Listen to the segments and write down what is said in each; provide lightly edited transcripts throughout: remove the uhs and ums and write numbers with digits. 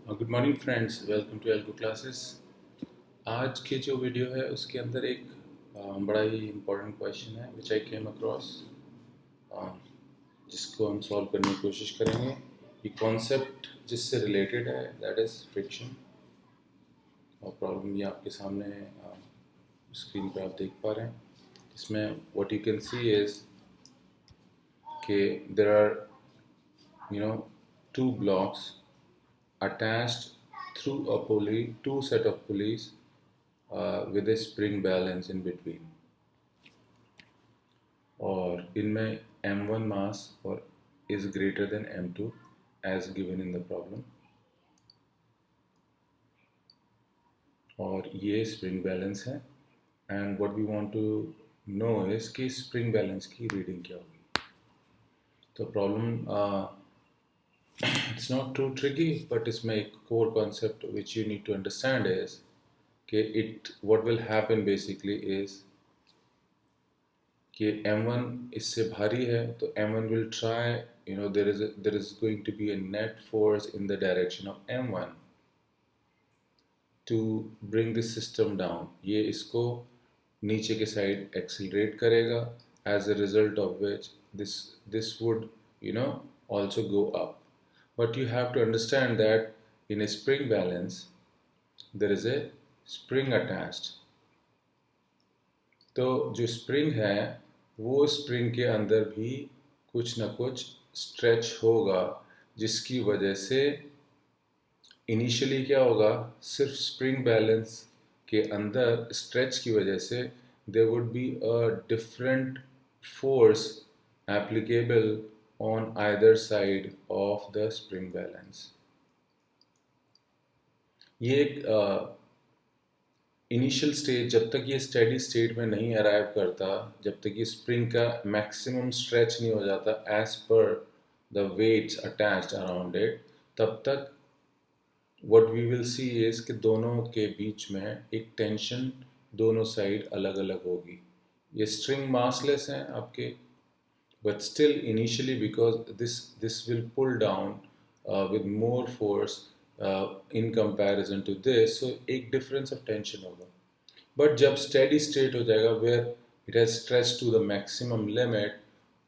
Good morning friends, welcome to Algo classes. आज के जो वीडियो है उसके अंदर एक बड़ा ही इम्पोर्टेंट क्वेश्चन है विच आई केम अक्रॉस, जिसको हम सॉल्व करने की कोशिश करेंगे। ये कॉन्सेप्ट जिससे रिलेटेड है दैट इज़ फ्रिक्शन, और प्रॉब्लम ये आपके सामने स्क्रीन पे आप देख पा रहे हैं। इसमें what you can see is कि there are two blocks attached through a pulley, two set of pulleys with a spring balance in between, और इनमें m1 mass और is greater than m2 as given in the problem, और ये spring balance है। and what we want to know is कि spring balance की reading क्या होगी। तो problem it's not too tricky, but इसमें एक core concept which you need to understand is कि what will happen basically is कि m1 इससे भारी है, तो m1 will try, there is going to be a net force in the direction of m1 to bring this system down। ये इसको नीचे के साइड एक्सीलरेट करेगा, as a result of which this would also go up। but you have to understand that in a spring balance there is a spring attached। तो जो spring है वो spring के अंदर भी कुछ ना कुछ स्ट्रेच होगा, जिसकी वजह से इनिशियली क्या होगा, सिर्फ स्प्रिंग बैलेंस के अंदर स्ट्रेच की वजह से there would be a different force applicable on either side of the spring balance. ये एक इनिशियल स्टेज, जब तक ये स्टेडी स्टेट में नहीं अराइव करता, जब तक ये स्प्रिंग का मैक्सिमम स्ट्रेच नहीं हो जाता as per the weights attached around it, तब तक what we will see is कि दोनों के बीच में एक टेंशन दोनों साइड अलग अलग होगी। ये स्ट्रिंग मासलेस हैं आपके, but still initially because this will pull down with more force in comparison to this, so एक difference of tension होगा। but जब steady state हो जाएगा where it has stretched to the maximum limit,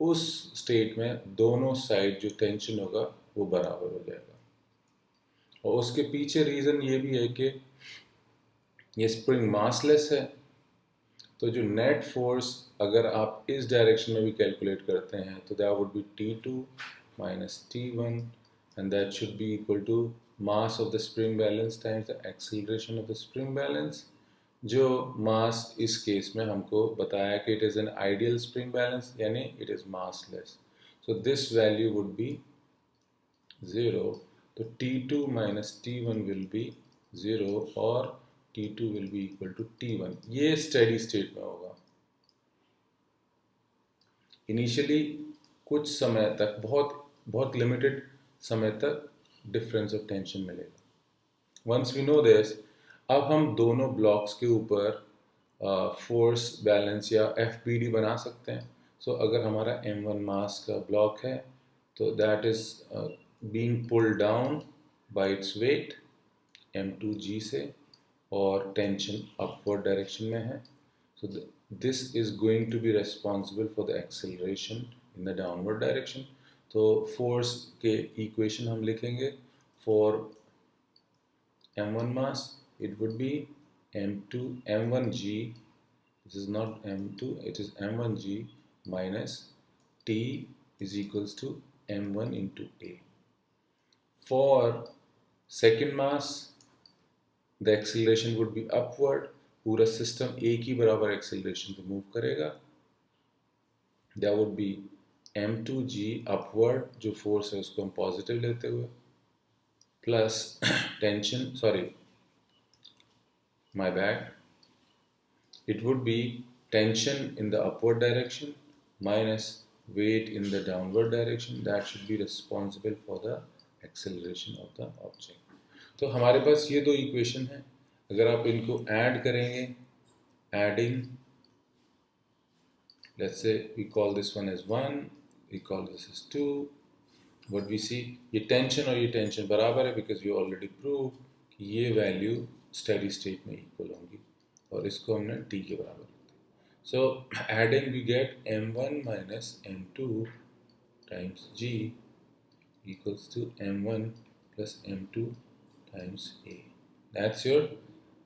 उस state में दोनों side जो tension होगा वो बराबर हो जाएगा। और उसके पीछे रीज़न ये भी है कि ये स्प्रिंग मासलेस है, तो जो नेट फोर्स अगर आप इस डायरेक्शन में भी कैलकुलेट करते हैं तो that would be T2 minus T1, and that should be equal to mass of the spring balance times the acceleration of the spring balance. जो मास इस केस में हमको बताया कि it is an ideal spring balance, यानी it is massless, so this value would be 0। तो T2 minus T1 will be 0 और T2 will be equal to T1। ये स्टेडी स्टेट में होगा। इनिशियली कुछ समय तक, बहुत बहुत लिमिटेड समय तक डिफरेंस ऑफ टेंशन मिलेगा। वंस वी नो दिस, अब हम दोनों ब्लॉक्स के ऊपर फोर्स बैलेंस या FBD बना सकते हैं। सो अगर हमारा m1 मास का ब्लॉक है तो that is being pulled down by its weight m2g से, और टेंशन अपवर्ड डायरेक्शन में है, so this is going to be responsible for the acceleration in the downward direction. तो फोर्स के इक्वेशन हम लिखेंगे for m1 mass, it would be m2 m1g, this is not m2, it is m1g minus t is equals to m1 into a। For second mass the acceleration would be upward, पूरा system एक ही बराबर acceleration पे move करेगा। That would be m2g upward, जो force है उसको हम positive लेते हुए, plus tension, sorry my bad, it would be tension in the upward direction minus weight in the downward direction, that should be responsible for the acceleration of the object। तो हमारे पास ये दो equation है, अगर आप इनको ऐड करेंगे, adding, let's say we call this one as 1, we call this as 2, what we see, ये टेंशन बराबर है, because you already proved कि ये वैल्यू स्टेडी स्टेट में इक्वल होंगी और इसको हमने t के बराबर रख दिया. So adding we get m1 minus m2 times g equals to m1 plus m2 times a. That's your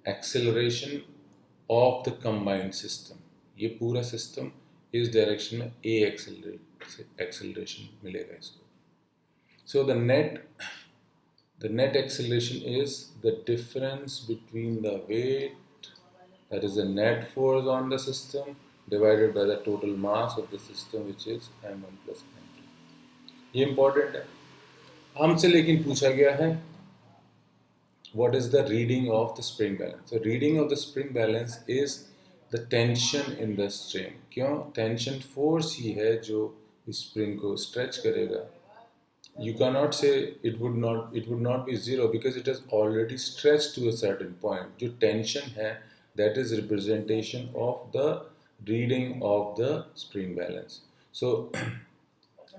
acceleration of the combined system. ये पूरा सिस्टम इस डायरेक्शन में a acceleration मिलेगा इसको. So the net acceleration is the difference between the weight, that is the net force on the system, divided by the total mass of the system, which is m1 plus m2. ये important है. हमसे लेकिन पूछा गया है what is the reading of the spring balance. The reading of the spring balance is the tension in the string. क्यों? Tension force ही है जो spring को stretch करेगा. You cannot say it would not be zero because it has already stretched to a certain point. जो tension है, that is representation of the reading of the spring balance. So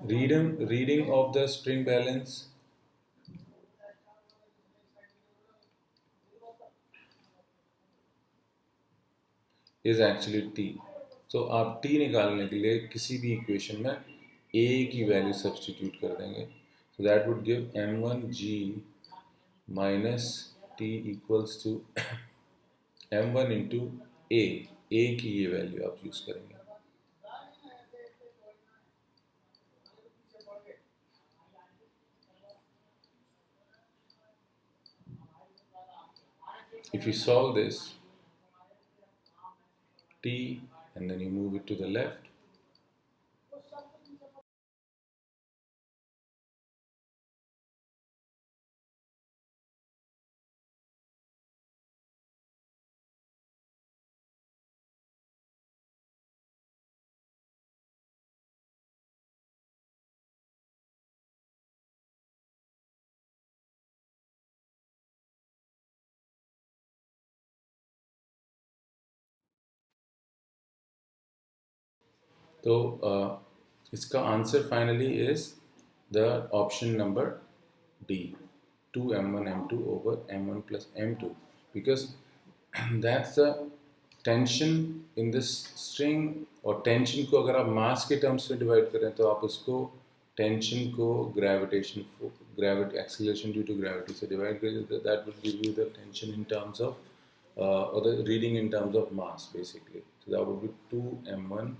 reading of the spring balance is actually t. So आप t निकालने के लिए किसी भी equation में a की वैल्यू सब्सटीट्यूट कर देंगे. So that would give m1g minus t equals to m1 into a की ये वैल्यू आप यूज करेंगे. If you solve this t and then you move it to the left, तो इसका answer finally is the option number D, 2m1 m2 over m1 plus m2, because that's the tension in this string. और tension को अगर आप मास के terms में divide करें तो आप उसको टेंशन को gravity acceleration due to gravity से डिवाइड करें, that will give you the tension in terms of or the reading in terms of mass basically. So that would be 2m1